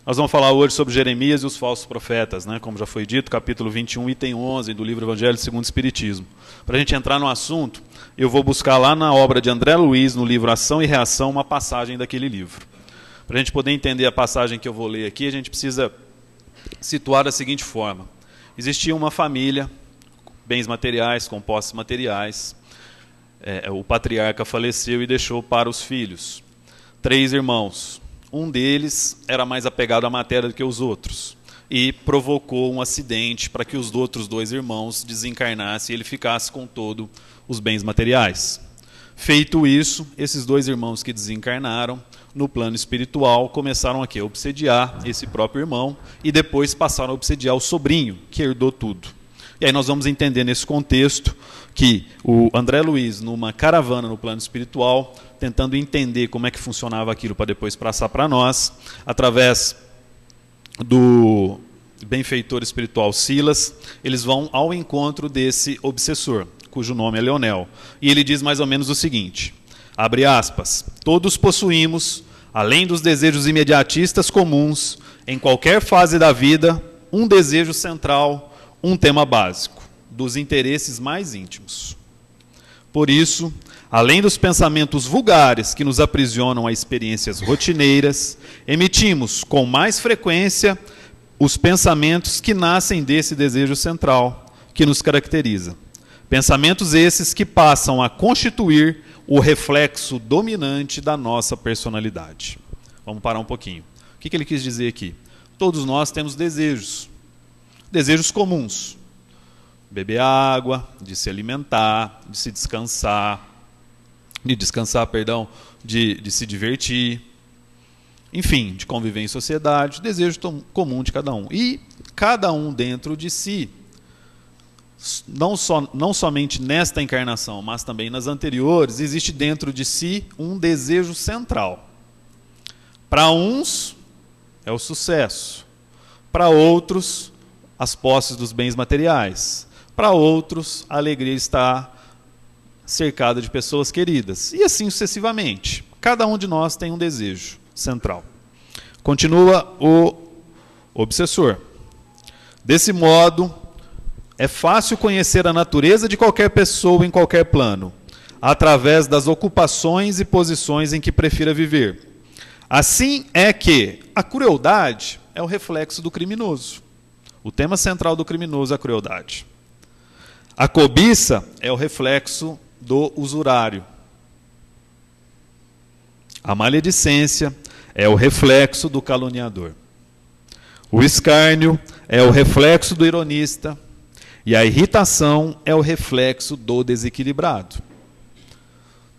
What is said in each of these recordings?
Nós vamos falar hoje sobre Jeremias e os falsos profetas, né? Como já foi dito, capítulo 21, item 11 do livro Evangelho segundo o Espiritismo. Para a gente entrar no assunto, eu vou buscar lá na obra de André Luiz, no livro Ação e Reação, uma passagem daquele livro. Para a gente poder entender a passagem que eu vou ler aqui, a gente precisa situar da seguinte forma. Existia uma família, bens materiais, com posses materiais. O patriarca faleceu e deixou para os filhos 3 irmãos. Um deles era mais apegado à matéria do que os outros e provocou um acidente para que os outros 2 irmãos desencarnassem e ele ficasse com todos os bens materiais. Feito isso, esses 2 irmãos que desencarnaram, no plano espiritual, começaram a obsediar esse próprio irmão e depois passaram a obsediar o sobrinho, que herdou tudo. E aí nós vamos entender nesse contexto que o André Luiz, numa caravana no plano espiritual, tentando entender como é que funcionava aquilo para depois passar para nós, através do benfeitor espiritual Silas, eles vão ao encontro desse obsessor, cujo nome é Leonel. E ele diz mais ou menos o seguinte, abre aspas, todos possuímos, além dos desejos imediatistas comuns, em qualquer fase da vida, um desejo central, um tema básico, dos interesses mais íntimos. Por isso, além dos pensamentos vulgares que nos aprisionam a experiências rotineiras, emitimos com mais frequência os pensamentos que nascem desse desejo central, que nos caracteriza. Pensamentos esses que passam a constituir o reflexo dominante da nossa personalidade. Vamos parar um pouquinho. O que ele quis dizer aqui? Todos nós temos desejos. Desejos comuns. Beber água, de se alimentar, de se descansar, de se divertir, enfim, de conviver em sociedade, desejo comum de cada um. E cada um dentro de si, não somente nesta encarnação, mas também nas anteriores, existe dentro de si um desejo central. Para uns é o sucesso, para outros as posses dos bens materiais, para outros a alegria está cercada de pessoas queridas, e assim sucessivamente. Cada um de nós tem um desejo central. Continua o obsessor. Desse modo, é fácil conhecer a natureza de qualquer pessoa em qualquer plano, através das ocupações e posições em que prefira viver. Assim é que a crueldade é o reflexo do criminoso. O tema central do criminoso é a crueldade. A cobiça é o reflexo do usurário. A maledicência é o reflexo do caluniador. O escárnio é o reflexo do ironista. E a irritação é o reflexo do desequilibrado.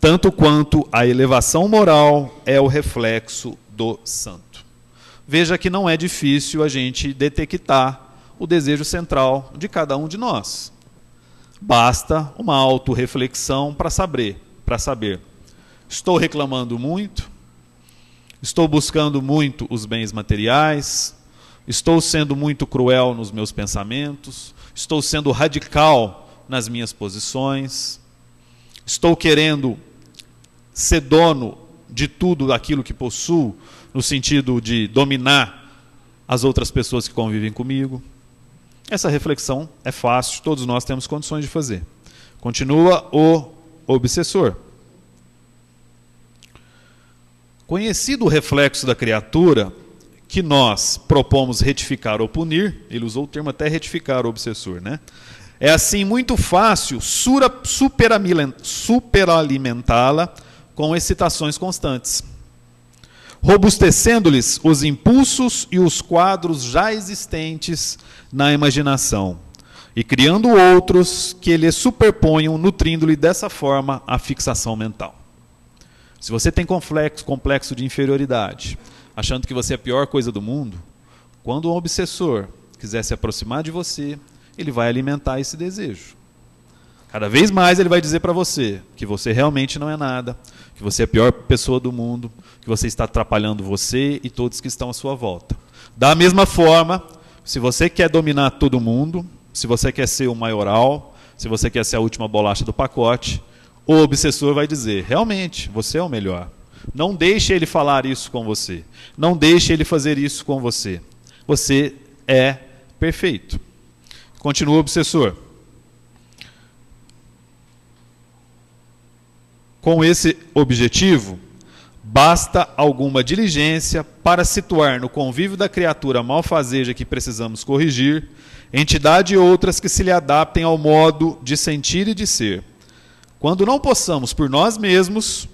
Tanto quanto a elevação moral é o reflexo do santo. Veja que não é difícil a gente detectar o desejo central de cada um de nós. Basta uma autorreflexão para saber, estou reclamando muito? Estou buscando muito os bens materiais? Estou sendo muito cruel nos meus pensamentos? Estou sendo radical nas minhas posições? Estou querendo ser dono de tudo aquilo que possuo, no sentido de dominar as outras pessoas que convivem comigo? Essa reflexão é fácil, todos nós temos condições de fazer. Continua o obsessor. Conhecido o reflexo da criatura, que nós propomos retificar ou punir, ele usou o termo até retificar o obsessor, né? É assim muito fácil superalimentá-la com excitações constantes, robustecendo-lhes os impulsos e os quadros já existentes na imaginação, e criando outros que lhe superponham, nutrindo-lhe dessa forma a fixação mental. Se você tem complexo de inferioridade, achando que você é a pior coisa do mundo, quando um obsessor quiser se aproximar de você, ele vai alimentar esse desejo. Cada vez mais ele vai dizer para você que você realmente não é nada, que você é a pior pessoa do mundo, que você está atrapalhando você e todos que estão à sua volta. Da mesma forma, se você quer dominar todo mundo, se você quer ser o maioral, se você quer ser a última bolacha do pacote, o obsessor vai dizer, realmente, você é o melhor. Não deixe ele falar isso com você. Não deixe ele fazer isso com você. Você é perfeito. Continua o obsessor. Com esse objetivo, basta alguma diligência para situar no convívio da criatura malfazeja que precisamos corrigir, entidade e outras que se lhe adaptem ao modo de sentir e de ser. Quando não possamos por nós mesmos,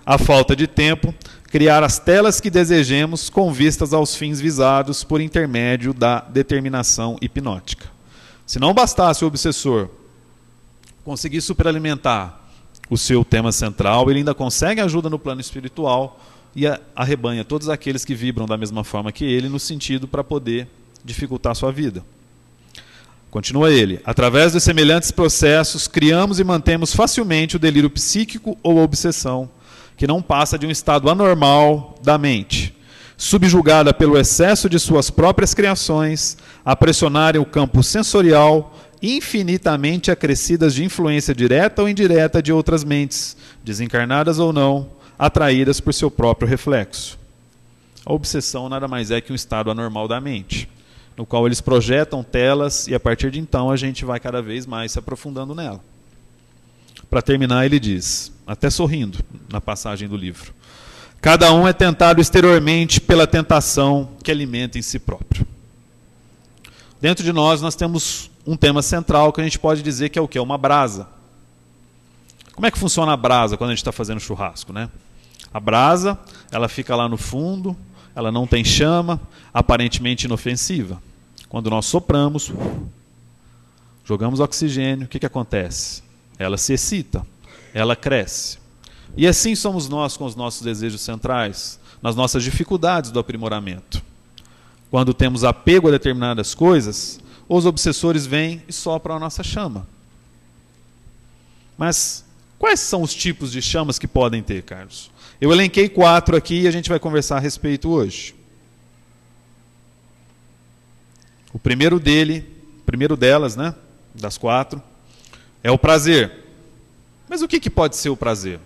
a falta de tempo, criar as telas que desejemos com vistas aos fins visados por intermédio da determinação hipnótica. Se não bastasse o obsessor conseguir superalimentar o seu tema central, ele ainda consegue ajuda no plano espiritual e arrebanha todos aqueles que vibram da mesma forma que ele, no sentido para poder dificultar a sua vida. Continua ele. Através de semelhantes processos, criamos e mantemos facilmente o delírio psíquico ou obsessão, que não passa de um estado anormal da mente, subjugada pelo excesso de suas próprias criações, a pressionarem o campo sensorial, infinitamente acrescidas de influência direta ou indireta de outras mentes, desencarnadas ou não, atraídas por seu próprio reflexo. A obsessão nada mais é que um estado anormal da mente, no qual eles projetam telas e a partir de então a gente vai cada vez mais se aprofundando nela. Para terminar, ele diz, até sorrindo na passagem do livro: cada um é tentado exteriormente pela tentação que alimenta em si próprio. Dentro de nós temos um tema central que a gente pode dizer que é o quê? Uma brasa. Como é que funciona a brasa quando a gente está fazendo churrasco, né? A brasa, ela fica lá no fundo, ela não tem chama, aparentemente inofensiva. Quando nós sopramos, jogamos oxigênio, o que acontece? Ela se excita, ela cresce. E assim somos nós com os nossos desejos centrais, nas nossas dificuldades do aprimoramento. Quando temos apego a determinadas coisas, os obsessores vêm e sopram a nossa chama. Mas quais são os tipos de chamas que podem ter, Carlos? Eu elenquei 4 aqui e a gente vai conversar a respeito hoje. O primeiro delas, né, das 4, é o prazer. Mas o que pode ser o prazer?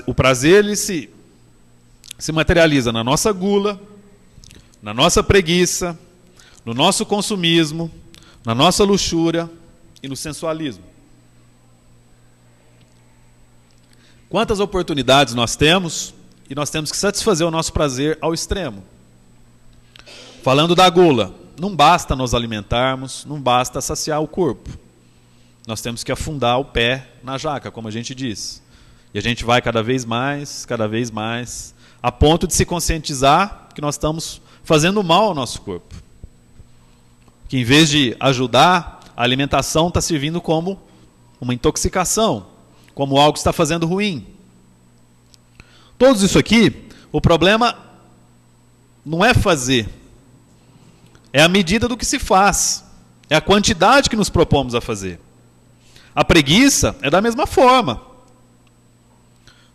O prazer ele se materializa na nossa gula, na nossa preguiça, no nosso consumismo, na nossa luxúria e no sensualismo. Quantas oportunidades nós temos e nós temos que satisfazer o nosso prazer ao extremo. Falando da gula, não basta nos alimentarmos, não basta saciar o corpo. Nós temos que afundar o pé na jaca, como a gente diz. E a gente vai cada vez mais, a ponto de se conscientizar que nós estamos fazendo mal ao nosso corpo. Que em vez de ajudar, a alimentação está servindo como uma intoxicação, como algo que está fazendo ruim. Tudo isso aqui, o problema não é fazer, é a medida do que se faz, é a quantidade que nos propomos a fazer. A preguiça é da mesma forma.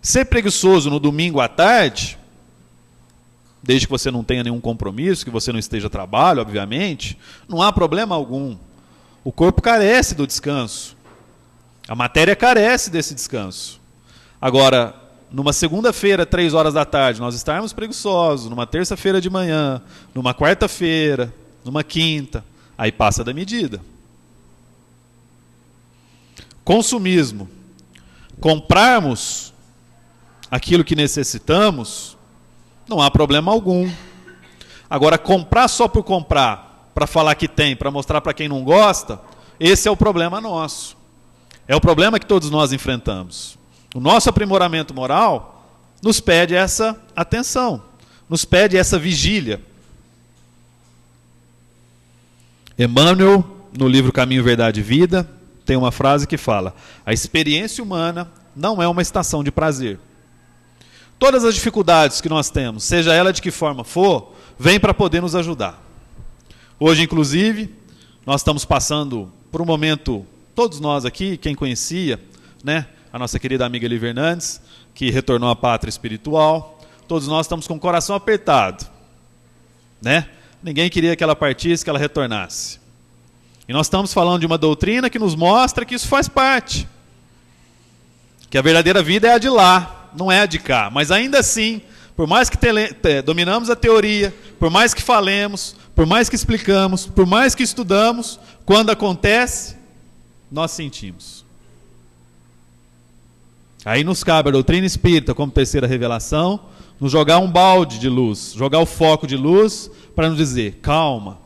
Ser preguiçoso no domingo à tarde, desde que você não tenha nenhum compromisso, que você não esteja a trabalho, obviamente, não há problema algum. O corpo carece do descanso. A matéria carece desse descanso. Agora, numa segunda-feira, 3 horas da tarde, nós estarmos preguiçosos, numa terça-feira de manhã, numa quarta-feira, numa quinta, aí passa da medida. Consumismo. Comprarmos aquilo que necessitamos, não há problema algum. Agora, comprar só por comprar, para falar que tem, para mostrar para quem não gosta, esse é o problema nosso. É o problema que todos nós enfrentamos. O nosso aprimoramento moral nos pede essa atenção, nos pede essa vigília. Emmanuel, no livro Caminho, Verdade e Vida, tem uma frase que fala: a experiência humana não é uma estação de prazer. Todas as dificuldades que nós temos, seja ela de que forma for, vem para poder nos ajudar. Hoje, inclusive, nós estamos passando por um momento, todos nós aqui, quem conhecia, né, a nossa querida amiga Eli Fernandes, que retornou à pátria espiritual, todos nós estamos com o coração apertado, né? Ninguém queria que ela partisse, que ela retornasse. E nós estamos falando de uma doutrina que nos mostra que isso faz parte. Que a verdadeira vida é a de lá. não é a de cá. Mas ainda assim, por mais que dominamos a teoria, por mais que falemos, por mais que explicamos, por mais que estudamos, quando acontece, nós sentimos. Aí nos cabe a doutrina espírita, como terceira revelação, nos jogar um balde de luz, jogar o foco de luz para nos dizer, calma.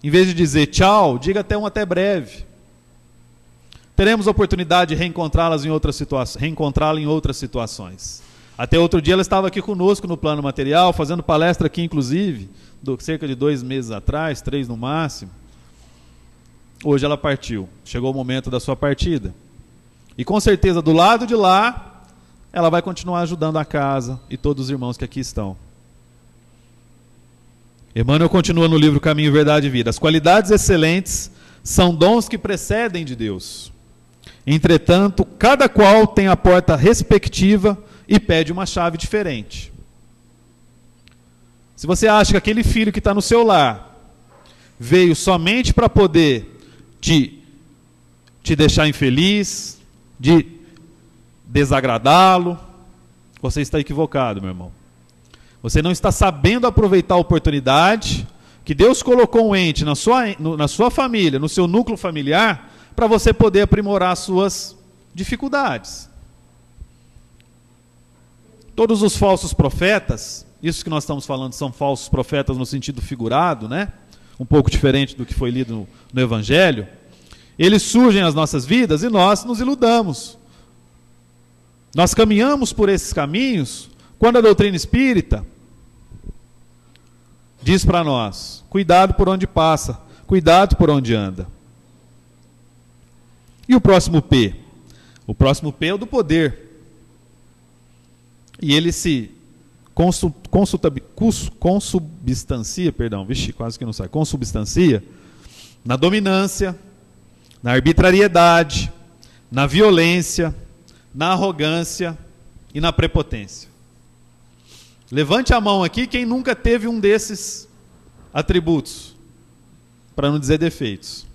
Em vez de dizer tchau, diga até breve. Teremos a oportunidade de reencontrá-la em outras situações. Até outro dia ela estava aqui conosco no plano material, fazendo palestra aqui inclusive, cerca de 2 meses atrás, 3 no máximo. Hoje ela partiu, chegou o momento da sua partida. E com certeza do lado de lá, ela vai continuar ajudando a casa e todos os irmãos que aqui estão. Emmanuel continua no livro Caminho, Verdade e Vida. As qualidades excelentes são dons que precedem de Deus. Entretanto, cada qual tem a porta respectiva e pede uma chave diferente. Se você acha que aquele filho que está no seu lar veio somente para poder te deixar infeliz, de desagradá-lo, você está equivocado, meu irmão. Você não está sabendo aproveitar a oportunidade que Deus colocou um ente na sua família, no seu núcleo familiar, para você poder aprimorar as suas dificuldades. Todos os falsos profetas, isso que nós estamos falando são falsos profetas no sentido figurado, né? Um pouco diferente do que foi lido no Evangelho. Eles surgem nas nossas vidas e nós nos iludamos. Nós caminhamos por esses caminhos quando a doutrina espírita diz para nós, cuidado por onde passa, cuidado por onde anda. E o próximo P? O próximo P é o do poder. E ele se consubstancia na dominância, na arbitrariedade, na violência, na arrogância e na prepotência. Levante a mão aqui quem nunca teve um desses atributos, para não dizer defeitos.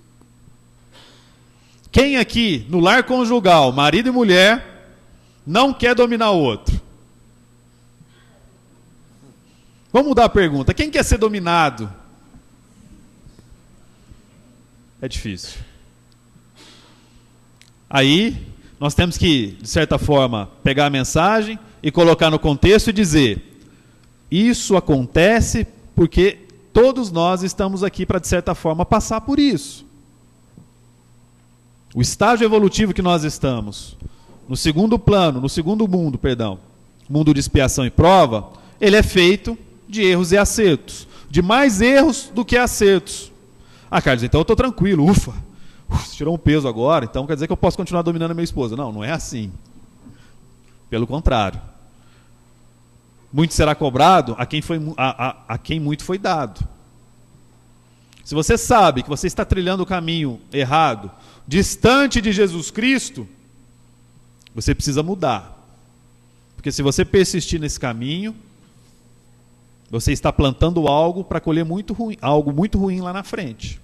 Quem aqui, no lar conjugal, marido e mulher, não quer dominar o outro? Vamos mudar a pergunta. Quem quer ser dominado? É difícil. Aí, nós temos que, de certa forma, pegar a mensagem e colocar no contexto e dizer, isso acontece porque todos nós estamos aqui para, de certa forma, passar por isso. O estágio evolutivo que nós estamos, no segundo plano, no segundo mundo, mundo de expiação e prova, ele é feito de erros e acertos, de mais erros do que acertos. Ah, Carlos, então eu estou tranquilo, ufa, você tirou um peso agora, então quer dizer que eu posso continuar dominando a minha esposa. Não, não é assim. Pelo contrário. Muito será cobrado a quem muito foi dado. Se você sabe que você está trilhando o caminho errado, distante de Jesus Cristo, você precisa mudar. Porque se você persistir nesse caminho, você está plantando algo para colher algo muito ruim lá na frente.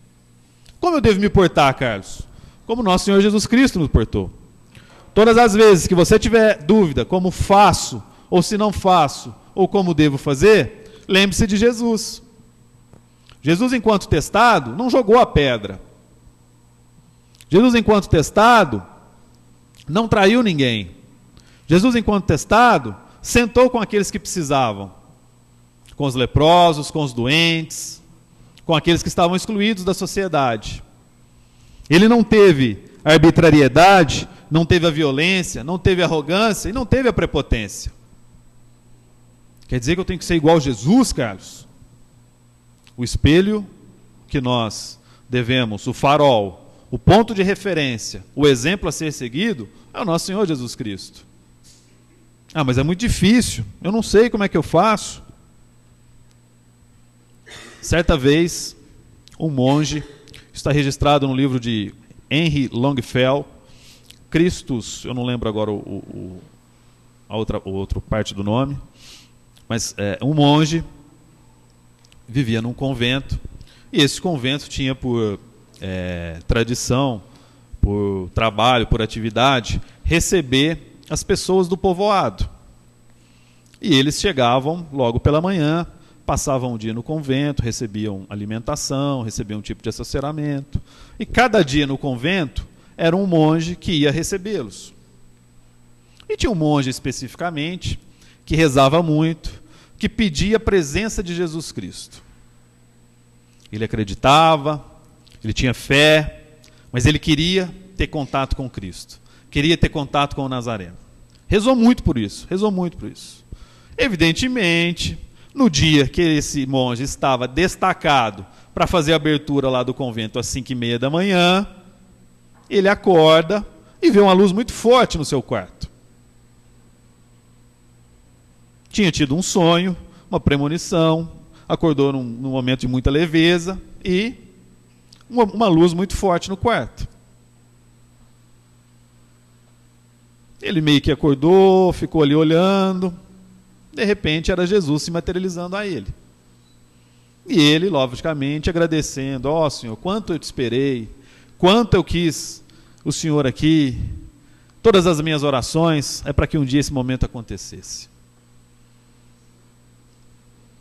Como eu devo me portar, Carlos? Como nosso Senhor Jesus Cristo nos portou. Todas as vezes que você tiver dúvida, como faço, ou se não faço, ou como devo fazer, lembre-se de Jesus. Jesus, enquanto testado, não jogou a pedra. Jesus, enquanto testado, não traiu ninguém. Jesus, enquanto testado, sentou com aqueles que precisavam. Com os leprosos, com os doentes, com aqueles que estavam excluídos da sociedade. Ele não teve a arbitrariedade, não teve a violência, não teve a arrogância e não teve a prepotência. Quer dizer que eu tenho que ser igual a Jesus, Carlos? O espelho que nós devemos, o farol, o ponto de referência, o exemplo a ser seguido, é o nosso Senhor Jesus Cristo. Ah, mas é muito difícil, eu não sei como é que eu faço. Certa vez, um monge, está registrado no livro de Henry Longfellow, Christus, eu não lembro agora a outra parte do nome, mas um monge vivia num convento, e esse convento tinha por tradição, por trabalho, por atividade, receber as pessoas do povoado. E eles chegavam logo pela manhã, passavam um dia no convento, recebiam alimentação, recebiam um tipo de assessoramento. E cada dia no convento era um monge que ia recebê-los. E tinha um monge especificamente que rezava muito, que pedia a presença de Jesus Cristo. Ele acreditava, ele tinha fé, mas ele queria ter contato com Cristo. Queria ter contato com o Nazareno. Rezou muito por isso, rezou muito por isso. Evidentemente, no dia que esse monge estava destacado para fazer a abertura lá do convento às 5h30 da manhã, ele acorda e vê uma luz muito forte no seu quarto. Tinha tido um sonho, uma premonição, acordou num momento de muita leveza e uma luz muito forte no quarto. Ele meio que acordou, ficou ali olhando, de repente era Jesus se materializando a ele. E ele, logicamente, agradecendo: ó Senhor, quanto eu te esperei, quanto eu quis o Senhor aqui, todas as minhas orações é para que um dia esse momento acontecesse.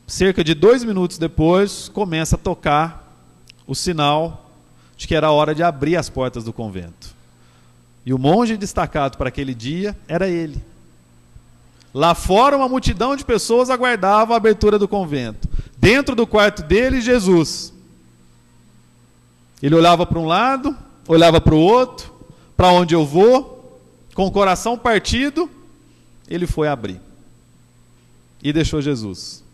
Cerca de 2 minutos depois, começa a tocar o sinal de que era a hora de abrir as portas do convento. E o monge destacado para aquele dia era ele. Lá fora, uma multidão de pessoas aguardava a abertura do convento. Dentro do quarto dele, Jesus. Ele olhava para um lado, olhava para o outro, para onde eu vou, com o coração partido, ele foi abrir. E deixou Jesus.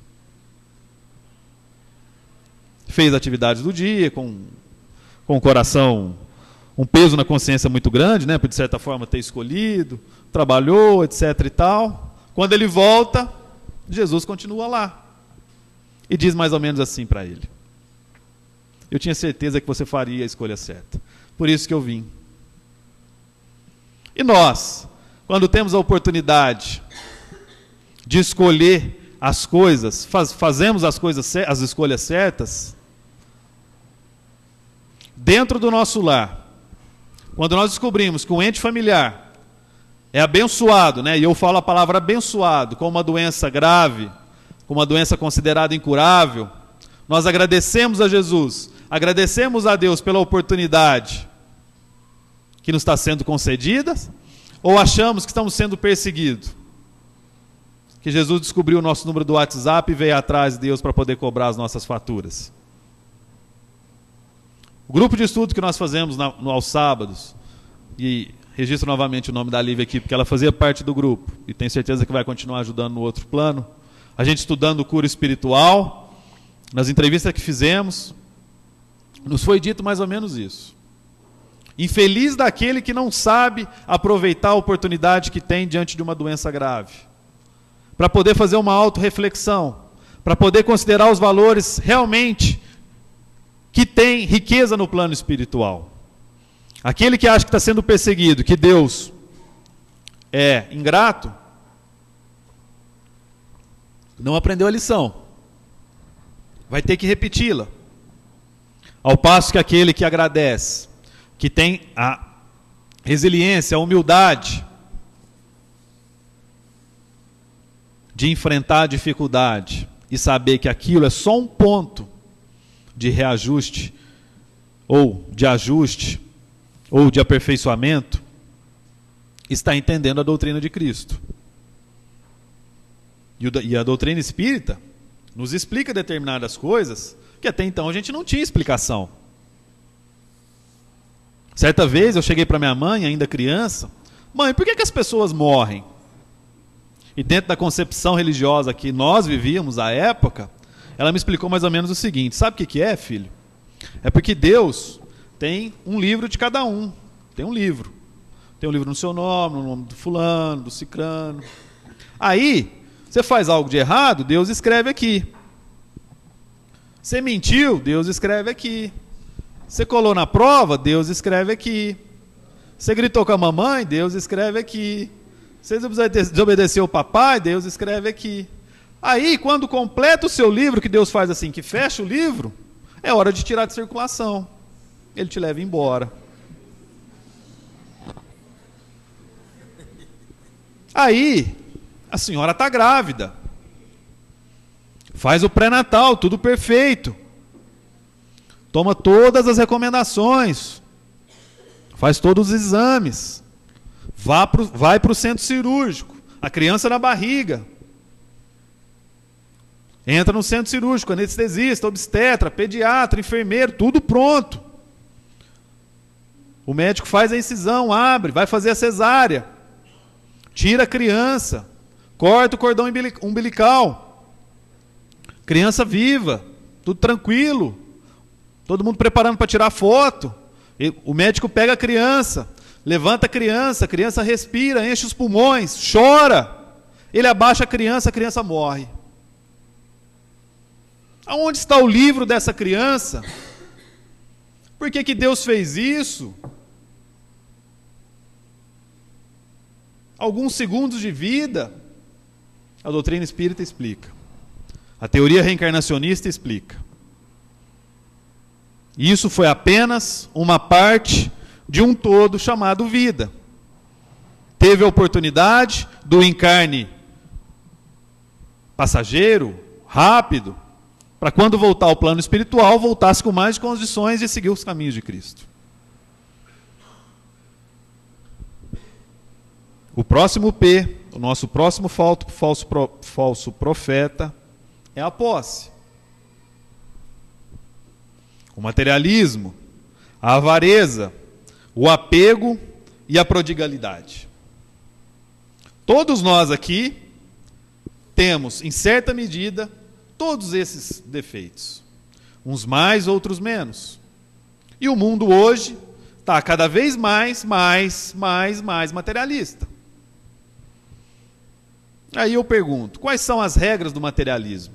Fez atividades do dia, com o coração, um peso na consciência muito grande, né, por de certa forma ter escolhido, trabalhou, etc. e tal. Quando ele volta, Jesus continua lá. E diz mais ou menos assim para ele: eu tinha certeza que você faria a escolha certa, por isso que eu vim. E nós, quando temos a oportunidade de escolher as coisas, fazemos as escolhas certas, dentro do nosso lar, quando nós descobrimos que um ente familiar é abençoado, né, e eu falo a palavra abençoado, com uma doença grave, com uma doença considerada incurável, nós agradecemos a Jesus, agradecemos a Deus pela oportunidade que nos está sendo concedida, ou achamos que estamos sendo perseguidos? Que Jesus descobriu o nosso número do WhatsApp e veio atrás de Deus para poder cobrar as nossas faturas. O grupo de estudo que nós fazemos aos sábados, e registro novamente o nome da Lívia aqui, porque ela fazia parte do grupo, e tenho certeza que vai continuar ajudando no outro plano, a gente estudando cura espiritual, nas entrevistas que fizemos, nos foi dito mais ou menos isso. Infeliz daquele que não sabe aproveitar a oportunidade que tem diante de uma doença grave, para poder fazer uma autorreflexão, para poder considerar os valores realmente que tem riqueza no plano espiritual. Aquele que acha que está sendo perseguido, que Deus é ingrato, não aprendeu a lição. Vai ter que repeti-la. Ao passo que aquele que agradece, que tem a resiliência, a humildade de enfrentar a dificuldade e saber que aquilo é só um ponto de reajuste, ou de ajuste, ou de aperfeiçoamento, está entendendo a doutrina de Cristo. E a doutrina espírita nos explica determinadas coisas que até então a gente não tinha explicação. Certa vez eu cheguei para minha mãe, ainda criança: mãe, por que as pessoas morrem? E dentro da concepção religiosa que nós vivíamos à época, ela me explicou mais ou menos o seguinte: sabe o que é, filho? É porque Deus tem um livro de cada um. Tem um livro. Tem um livro no seu nome, no nome do fulano, do cicrano. Aí, você faz algo de errado, Deus escreve aqui. Você mentiu, Deus escreve aqui. Você colou na prova, Deus escreve aqui. Você gritou com a mamãe, Deus escreve aqui. Você desobedeceu o papai, Deus escreve aqui. Aí, quando completa o seu livro, que Deus faz assim, que fecha o livro, é hora de tirar de circulação. Ele te leva embora. Aí, a senhora está grávida. Faz o pré-natal, tudo perfeito. Toma todas as recomendações. Faz todos os exames. Vai para o centro cirúrgico. A criança na barriga. Entra no centro cirúrgico, anestesista, obstetra, pediatra, enfermeiro, tudo pronto. O médico faz a incisão, abre, vai fazer a cesárea. Tira a criança. Corta o cordão umbilical. Criança viva, tudo tranquilo. Todo mundo preparando para tirar foto. O médico pega a criança, levanta a criança respira, enche os pulmões, chora. Ele abaixa a criança morre. Aonde está o livro dessa criança? Por que Deus fez isso? Alguns segundos de vida, a doutrina espírita explica. A teoria reencarnacionista explica. Isso foi apenas uma parte de um todo chamado vida. Teve a oportunidade do encarne passageiro, rápido, para quando voltar ao plano espiritual, voltasse com mais condições de seguir os caminhos de Cristo. O próximo P, o nosso próximo falso profeta, é a posse. O materialismo, a avareza, o apego e a prodigalidade. Todos nós aqui temos, em certa medida, todos esses defeitos. Uns mais, outros menos. E o mundo hoje está cada vez mais materialista. Aí eu pergunto, quais são as regras do materialismo?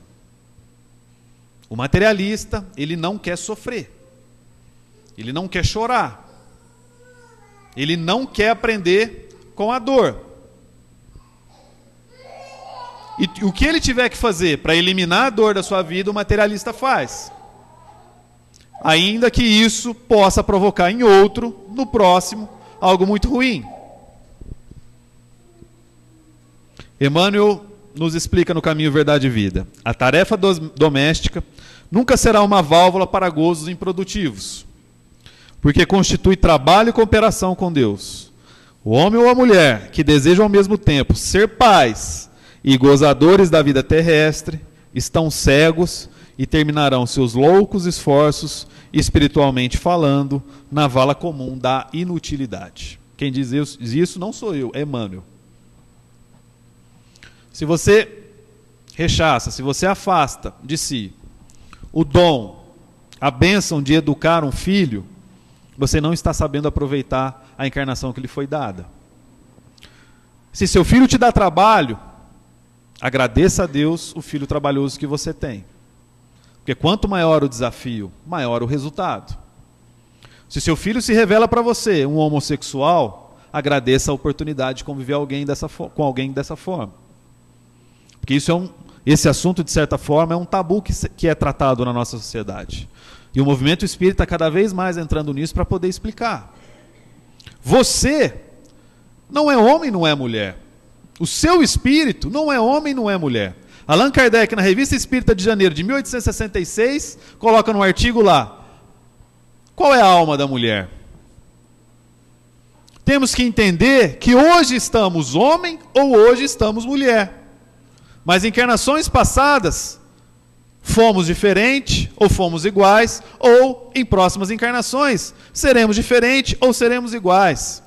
O materialista, ele não quer sofrer. Ele não quer chorar. Ele não quer aprender com a dor. E o que ele tiver que fazer para eliminar a dor da sua vida, o materialista faz. Ainda que isso possa provocar em outro, no próximo, algo muito ruim. Emmanuel nos explica no Caminho Verdade e Vida. A tarefa doméstica nunca será uma válvula para gozos improdutivos, porque constitui trabalho e cooperação com Deus. O homem ou a mulher que desejam ao mesmo tempo ser pais e gozadores da vida terrestre estão cegos e terminarão seus loucos esforços, espiritualmente falando, na vala comum da inutilidade. Quem diz isso não sou eu, é Emmanuel. Se você rechaça, se você afasta de si o dom, a bênção de educar um filho, você não está sabendo aproveitar a encarnação que lhe foi dada. Se seu filho te dá trabalho, agradeça a Deus o filho trabalhoso que você tem. Porque quanto maior o desafio, maior o resultado. Se seu filho se revela para você um homossexual, agradeça a oportunidade de conviver com alguém dessa forma. Porque esse assunto, de certa forma, é um tabu que é tratado na nossa sociedade. E o movimento espírita está cada vez mais entrando nisso para poder explicar. Você não é homem, não é mulher. O seu espírito não é homem, não é mulher. Allan Kardec, na Revista Espírita de janeiro de 1866, coloca no artigo lá, qual é a alma da mulher? Temos que entender que hoje estamos homem ou hoje estamos mulher. Mas em encarnações passadas, fomos diferentes ou fomos iguais, ou em próximas encarnações, seremos diferentes ou seremos iguais.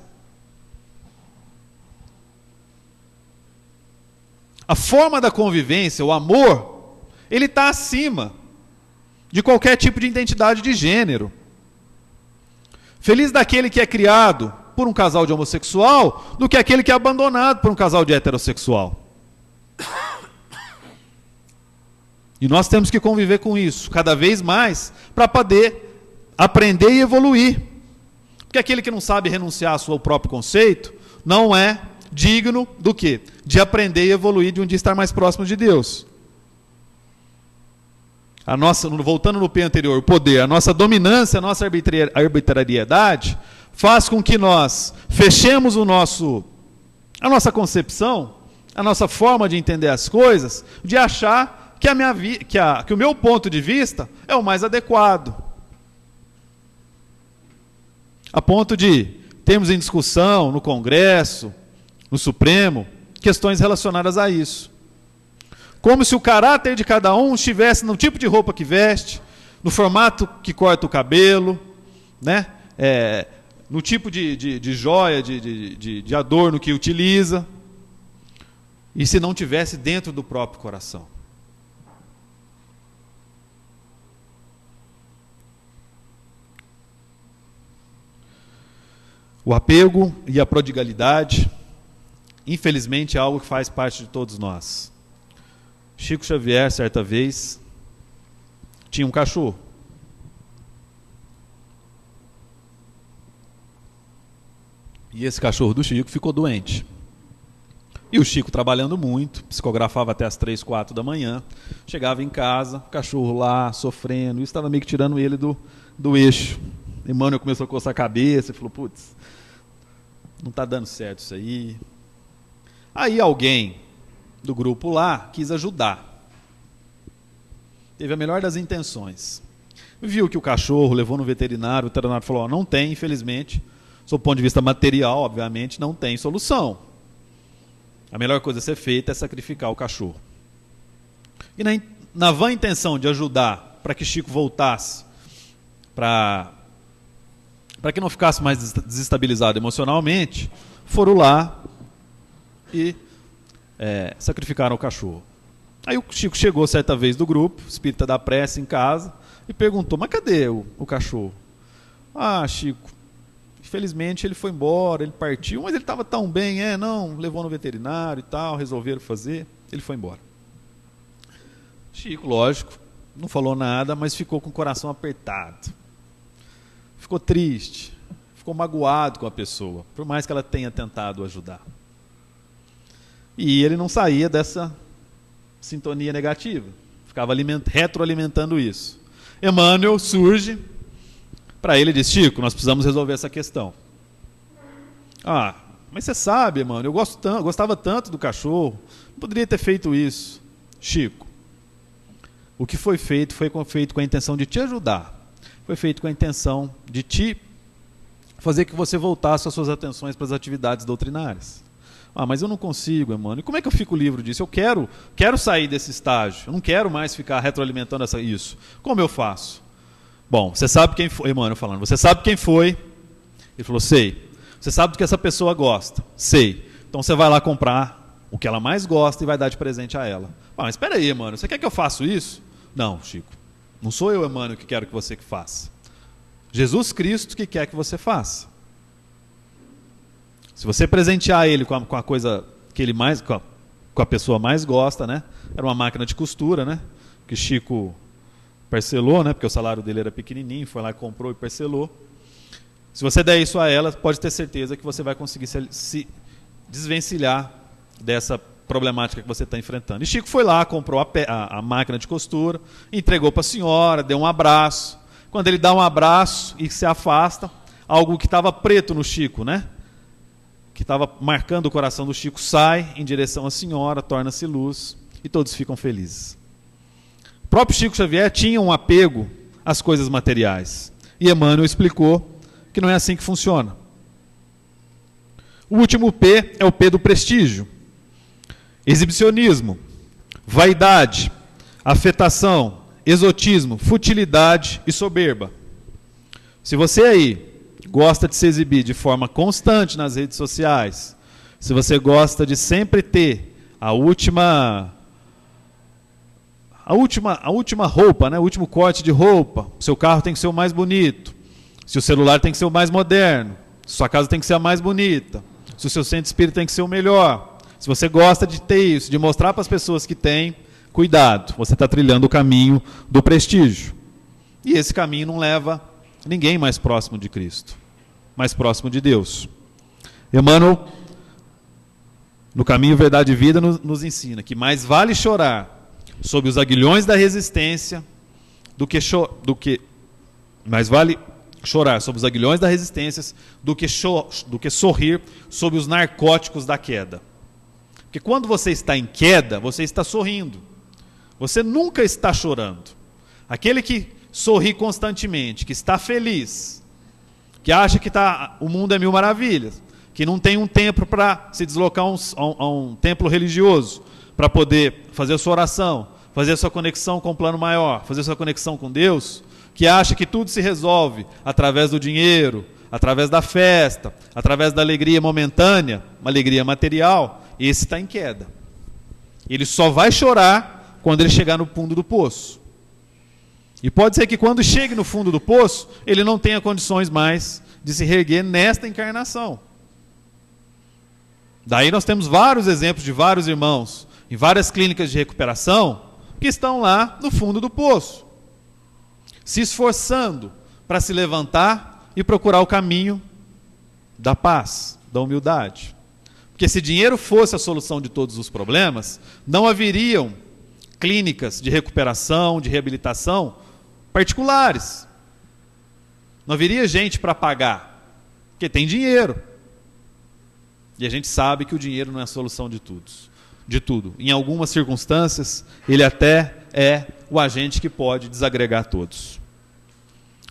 A forma da convivência, o amor, ele está acima de qualquer tipo de identidade de gênero. Feliz daquele que é criado por um casal de homossexual do que aquele que é abandonado por um casal de heterossexual. E nós temos que conviver com isso, cada vez mais, para poder aprender e evoluir. Porque aquele que não sabe renunciar ao seu próprio conceito, não é digno do quê? De aprender e evoluir, de um dia estar mais próximo de Deus. Voltando no P anterior, o poder, a nossa dominância, a nossa arbitrariedade, faz com que nós fechemos o nosso a nossa concepção, a nossa forma de entender as coisas, de achar que o meu ponto de vista é o mais adequado. A ponto de termos em discussão no Congresso, no Supremo, questões relacionadas a isso. Como se o caráter de cada um estivesse no tipo de roupa que veste, no formato que corta o cabelo, né? No tipo de joia, de adorno que utiliza, e se não tivesse dentro do próprio coração. O apego e a prodigalidade, infelizmente, é algo que faz parte de todos nós. Chico Xavier, certa vez, tinha um cachorro. E esse cachorro do Chico ficou doente. E o Chico, trabalhando muito, psicografava até as 3, 4 da manhã, chegava em casa, o cachorro lá, sofrendo, isso estava meio que tirando ele do eixo. Emmanuel começou a coçar a cabeça e falou, putz, não está dando certo isso aí. Aí alguém do grupo lá quis ajudar. Teve a melhor das intenções. Viu que o cachorro levou no veterinário, o veterinário falou, não tem, infelizmente, sob o ponto de vista material, obviamente, não tem solução. A melhor coisa a ser feita é sacrificar o cachorro. E na vã intenção de ajudar para que Chico voltasse, para que não ficasse mais desestabilizado emocionalmente, foram lá e sacrificaram o cachorro. Aí o Chico chegou certa vez do grupo, espírita da prece em casa, e perguntou, mas cadê o cachorro? Ah, Chico, infelizmente ele foi embora, ele partiu, mas ele estava tão bem, não, levou no veterinário e tal, resolveram fazer, ele foi embora. Chico, lógico, não falou nada, mas ficou com o coração apertado. Ficou triste, ficou magoado com a pessoa, por mais que ela tenha tentado ajudar. E ele não saía dessa sintonia negativa, ficava retroalimentando isso. Emmanuel surge para ele e diz, Chico, nós precisamos resolver essa questão. Ah, mas você sabe, Emmanuel, eu gostava tanto do cachorro, não poderia ter feito isso. Chico, o que foi feito com a intenção de te ajudar, foi feito com a intenção de te fazer que você voltasse as suas atenções para as atividades doutrinárias. Ah, mas eu não consigo, Emmanuel. E como é que eu fico livre disso? Eu quero sair desse estágio. Eu não quero mais ficar retroalimentando isso. Como eu faço? Bom, você sabe quem foi, Emmanuel falando. Você sabe quem foi? Ele falou, sei. Você sabe do que essa pessoa gosta? Sei. Então você vai lá comprar o que ela mais gosta e vai dar de presente a ela. Ah, mas espera aí, Emmanuel. Você quer que eu faça isso? Não, Chico. Não sou eu, Emmanuel, que quero que você faça. Jesus Cristo que quer que você faça. Se você presentear ele com a coisa que ele mais, com a pessoa mais gosta, né? Era uma máquina de costura, né? Que Chico parcelou, né? Porque o salário dele era pequenininho, foi lá e comprou e parcelou. Se você der isso a ela, pode ter certeza que você vai conseguir se desvencilhar dessa problemática que você está enfrentando. E Chico foi lá, comprou a máquina de costura, entregou para a senhora, deu um abraço. Quando ele dá um abraço e se afasta, algo que estava preto no Chico, né? Que estava marcando o coração do Chico, sai em direção à senhora, torna-se luz e todos ficam felizes. O próprio Chico Xavier tinha um apego às coisas materiais. E Emmanuel explicou que não é assim que funciona. O último P é o P do prestígio. Exibicionismo, vaidade, afetação, exotismo, futilidade e soberba. Se você aí gosta de se exibir de forma constante nas redes sociais, se você gosta de sempre ter a última roupa, né? O último corte de roupa, o seu carro tem que ser o mais bonito, se o celular tem que ser o mais moderno, se sua casa tem que ser a mais bonita, se o seu centro espírita tem que ser o melhor, se você gosta de ter isso, de mostrar para as pessoas que tem, cuidado, você está trilhando o caminho do prestígio. E esse caminho não leva ninguém mais próximo de Cristo, mais próximo de Deus. Emmanuel, no Caminho, Verdade e Vida, nos ensina que mais vale chorar sob os aguilhões da resistência mais vale chorar sobre os aguilhões da resistência do que sorrir sobre os narcóticos da queda. Porque quando você está em queda, você está sorrindo. Você nunca está chorando. Aquele que sorri constantemente, que está feliz, que acha que o mundo é mil maravilhas, que não tem um tempo para se deslocar a um templo religioso, para poder fazer a sua oração, fazer a sua conexão com o plano maior, fazer a sua conexão com Deus, que acha que tudo se resolve através do dinheiro, através da festa, através da alegria momentânea, uma alegria material, esse está em queda. Ele só vai chorar quando ele chegar no fundo do poço. E pode ser que quando chegue no fundo do poço, ele não tenha condições mais de se reerguer nesta encarnação. Daí nós temos vários exemplos de vários irmãos, em várias clínicas de recuperação, que estão lá no fundo do poço, se esforçando para se levantar e procurar o caminho da paz, da humildade. Porque se dinheiro fosse a solução de todos os problemas, não haveriam clínicas de recuperação, de reabilitação particulares. Não haveria gente para pagar, porque tem dinheiro. E a gente sabe que o dinheiro não é a solução de tudo. Em algumas circunstâncias, ele até é o agente que pode desagregar todos.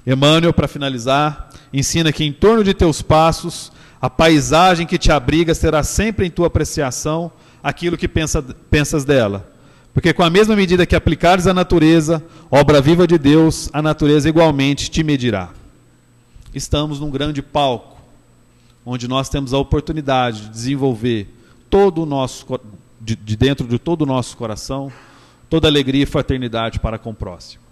Emmanuel, para finalizar, ensina que em torno de teus passos, a paisagem que te abriga será sempre em tua apreciação aquilo que pensas dela. Porque com a mesma medida que aplicares à natureza, obra viva de Deus, a natureza igualmente te medirá. Estamos num grande palco, onde nós temos a oportunidade de desenvolver todo o nosso, de dentro de todo o nosso coração, toda alegria e fraternidade para com o próximo.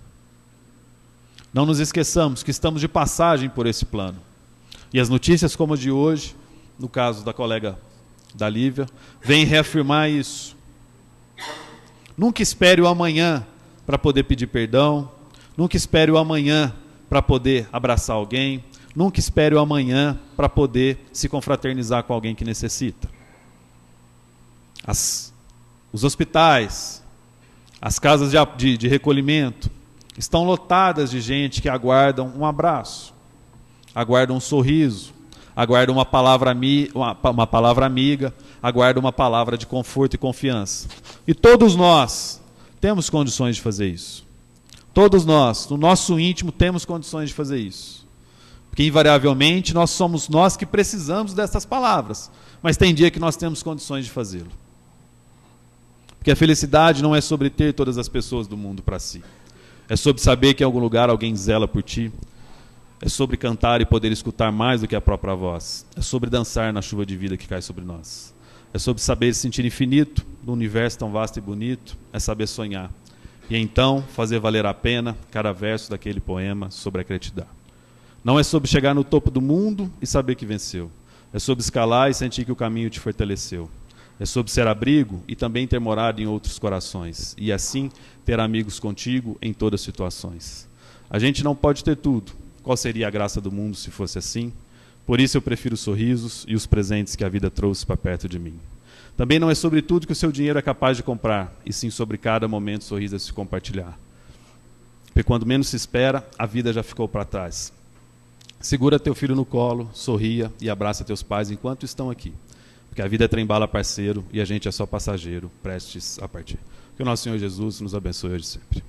Não nos esqueçamos que estamos de passagem por esse plano. E as notícias como a de hoje, no caso da colega da Lívia, vêm reafirmar isso. Nunca espere o amanhã para poder pedir perdão, nunca espere o amanhã para poder abraçar alguém, nunca espere o amanhã para poder se confraternizar com alguém que necessita. Os hospitais, as casas de recolhimento, estão lotadas de gente que aguardam um abraço, aguardam um sorriso, aguardam uma palavra amiga, aguardam uma palavra de conforto e confiança. E todos nós temos condições de fazer isso. Todos nós, no nosso íntimo, temos condições de fazer isso. Porque invariavelmente somos nós que precisamos dessas palavras, mas tem dia que nós temos condições de fazê-lo. Porque a felicidade não é sobre ter todas as pessoas do mundo para si. É sobre saber que em algum lugar alguém zela por ti. É sobre cantar e poder escutar mais do que a própria voz. É sobre dançar na chuva de vida que cai sobre nós. É sobre saber se sentir infinito num universo tão vasto e bonito. É saber sonhar. E então fazer valer a pena cada verso daquele poema sobre a gratidão. Não é sobre chegar no topo do mundo e saber que venceu. É sobre escalar e sentir que o caminho te fortaleceu. É sobre ser abrigo e também ter morado em outros corações. E assim ter amigos contigo em todas as situações. A gente não pode ter tudo. Qual seria a graça do mundo se fosse assim? Por isso eu prefiro os sorrisos e os presentes que a vida trouxe para perto de mim. Também não é sobre tudo que o seu dinheiro é capaz de comprar, e sim sobre cada momento sorriso a se compartilhar. Porque quando menos se espera, a vida já ficou para trás. Segura teu filho no colo, sorria e abraça teus pais enquanto estão aqui. Porque a vida é trem-bala parceiro e a gente é só passageiro, prestes a partir. Que o nosso Senhor Jesus nos abençoe hoje sempre.